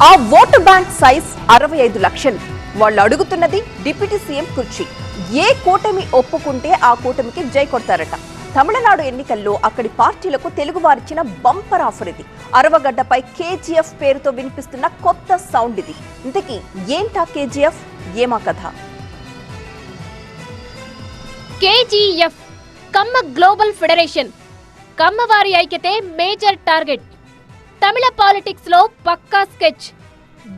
ఆ vote bank size 65 లక్షలు. వాళ్ళు అడుగుతున్నది డిప్యూటీ సీఎం కుర్చీ. ఏ కూటమి ఒప్పుకుంటే ఆ కూటమికి జై కొడతారట. తమిళనాడు ఎన్నికల్లో అక్కడి పార్టీలకు తెలుగువారిచ్చిన బంపర్ ఆఫర్ ఇది. అరవగడ్డపై కేజీఎఫ్ పేరుతో వినిపిస్తున్న కొత్త సౌండ్ ఇది. ఇంతకీ ఏంటా కేజీఎఫ్, ఏమా కథ? కేజీఎఫ్ కమ్మ గ్లోబల్ ఫెడరేషన్. కమ్మవారి ఐక్యతే మేజర్ టార్గెట్. తమిళ పాలిటిక్స్ లో పక్కా స్కెచ్.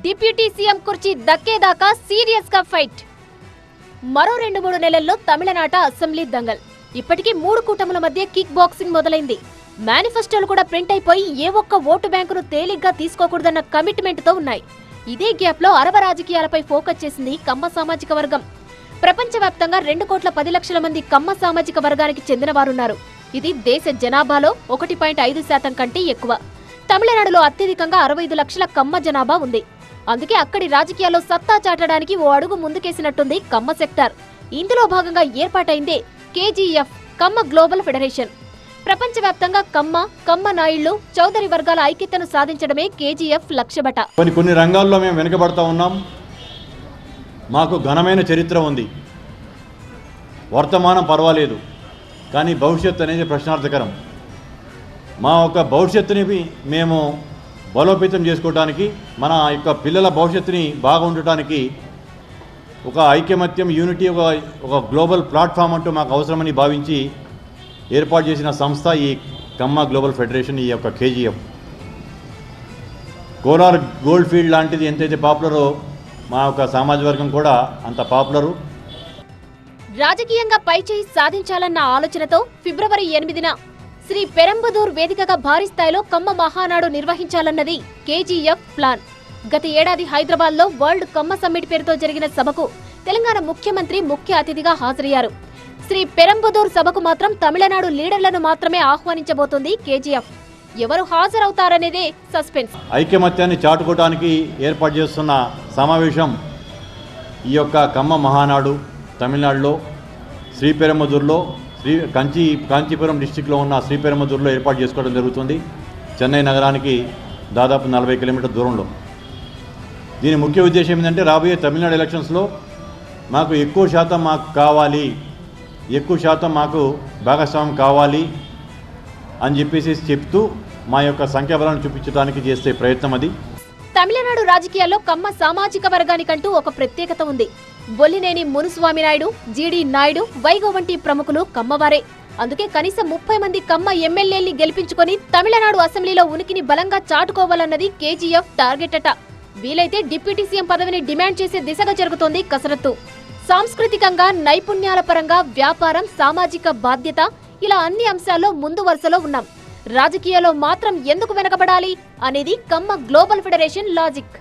డిప్యూటీ సీఎం కుర్చీ దక్కేదాకా సీరియస్ గా ఫైట్. మరో 2-3 నెలల్లో తమిళనాట అసెంబ్లీ దంగల్. ఇప్పటికీ 3 కూటముల మధ్య కిక్ బాక్సింగ్ మొదలైంది. మేనిఫెస్టోలు కూడా ప్రింట్ అయిపోయి ఏ ఒక్క ఓటు బ్యాంకును తేలిగ్గా తీసుకోకూడదన్న కమిట్మెంట్ తో ఉన్నాయి. ఇదే గ్యాప్ లో అరవ రాజకీయాలపై ఫోకస్ చేసింది కమ్మ సామాజిక వర్గం. ప్రపంచవ్యాప్తంగా 2,10,00,000 మంది కమ్మ సామాజిక వర్గానికి చెందిన వారున్నారు. ఇది దేశ జనాభాలో 1.5% కంటే ఎక్కువ. తమిళనాడులో అత్యధికంగా 65 లక్షల కమ్మ జనాభా ఉంది. అందుకే అక్కడి రాజకీయాల్లో సత్తా చాటడానికి ఓ అడుగు ముందుకేసినట్టుంది కమ్మ సెక్టార్. ఇందులో భాగంగా ఏర్పాటైందే కేజీఎఫ్ కమ్మ గ్లోబల్ ఫెడరేషన్. ప్రపంచవ్యాప్తంగా కమ్మ నాయుళ్లు, చౌదరి వర్గాల ఐక్యతను సాధించడమే కేజీఎఫ్ లక్ష్యబట. కొన్ని రంగాల్లో మేము వెనుకబడతా ఉన్నాం. మాకు ఘనమైన చరిత్ర ఉంది. వర్తమానం పర్వాలేదు, కానీ భవిష్యత్తు అనేది ప్రశ్నార్థకరం. మా యొక్క భవిష్యత్తుని మేము బలోపేతం చేసుకోవడానికి, మన యొక్క పిల్లల భవిష్యత్తుని బాగా ఉండటానికి ఒక ఐకమత్యం, యూనిటీ, ఒక గ్లోబల్ ప్లాట్ఫామ్ అంటూ మాకు అవసరమని భావించి ఏర్పాటు చేసిన సంస్థ ఈ కమ్మ గ్లోబల్ ఫెడరేషన్. ఈ యొక్క కేజీఎఫ్ కోలార్ గోల్డ్ ఫీల్డ్ లాంటిది ఎంతైతే పాపులరో మా యొక్క సామాజిక వర్గం కూడా అంత పాపులరు. రాజకీయంగా పైచేయి సాధించాలన్న ఆలోచనతో ఫిబ్రవరి 8న శ్రీ పెరంబదూర్ వేదికగా భారీ స్థాయిలో కమ్మ మహానాడు నిర్వహించాలన్నది కేజీఎఫ్ ప్లాన్. గత ఏడాది హైదరాబాద్ లో వరల్డ్ కమ్మ సమ్మిట్ పేరుతో జరిగిన సభకు తెలంగాణ ముఖ్యమంత్రి ముఖ్య అతిథిగా హాజరయ్యారు. శ్రీ పెరంబదూర్ సభకు మాత్రం తమిళనాడు లీడర్లను మాత్రమే ఆహ్వానించబోతోంది కేజీఎఫ్. ఎవరు హాజరవుతారనేదే సస్పెన్స్. ఐకమత్యాన్ని చాటుకోవడానికి ఏర్పాటు చేస్తున్న సమావేశం ఈ యొక్క కమ్మ మహానాడు తమిళనాడులో శ్రీపెరంబదూర్లో, కాంచీపురం డిస్టిక్లో ఉన్న శ్రీపెరంబదూర్లో ఏర్పాటు చేసుకోవడం జరుగుతుంది. చెన్నై నగరానికి దాదాపు 40 కిలోమీటర్ల దూరంలో. దీని ముఖ్య ఉద్దేశం ఏంటంటే రాబోయే తమిళనాడు ఎలక్షన్స్లో మాకు ఎక్కువ శాతం మాకు భాగస్వామ్యం కావాలి అని చెప్పేసి చెప్తూ మా యొక్క సంఖ్యాబలాన్ని చూపించడానికి చేసే ప్రయత్నం అది. తమిళనాడు రాజకీయాల్లో కమ్మ సామాజిక వర్గానికంటూ ఒక ప్రత్యేకత ఉంది. బొల్లినేని మునుస్వామి నాయుడు, జీడీ నాయుడు, వైగో వంటి ప్రముఖులు కమ్మవారే. అందుకే కనీసం 30 మంది కమ్మ ఎమ్మెల్యేల్ని గెలిపించుకొని తమిళనాడు అసెంబ్లీలో ఉనికిని బలంగా చాటుకోవాలన్నది కేజీఎఫ్ టార్గెట్ అట. వీలైతే డిప్యూటీ సీఎం పదవిని డిమాండ్ చేసే దిశగా జరుగుతోంది కసరత్తు. సాంస్కృతికంగా, నైపుణ్యాల పరంగా, వ్యాపారం, సామాజిక బాధ్యత, ఇలా అన్ని అంశాల్లో ముందు వరుసలో ఉన్నాం. రాజకీయాల్లో మాత్రం ఎందుకు వెనకబడాలి అనేది కమ్మ గ్లోబల్ ఫెడరేషన్ లాజిక్.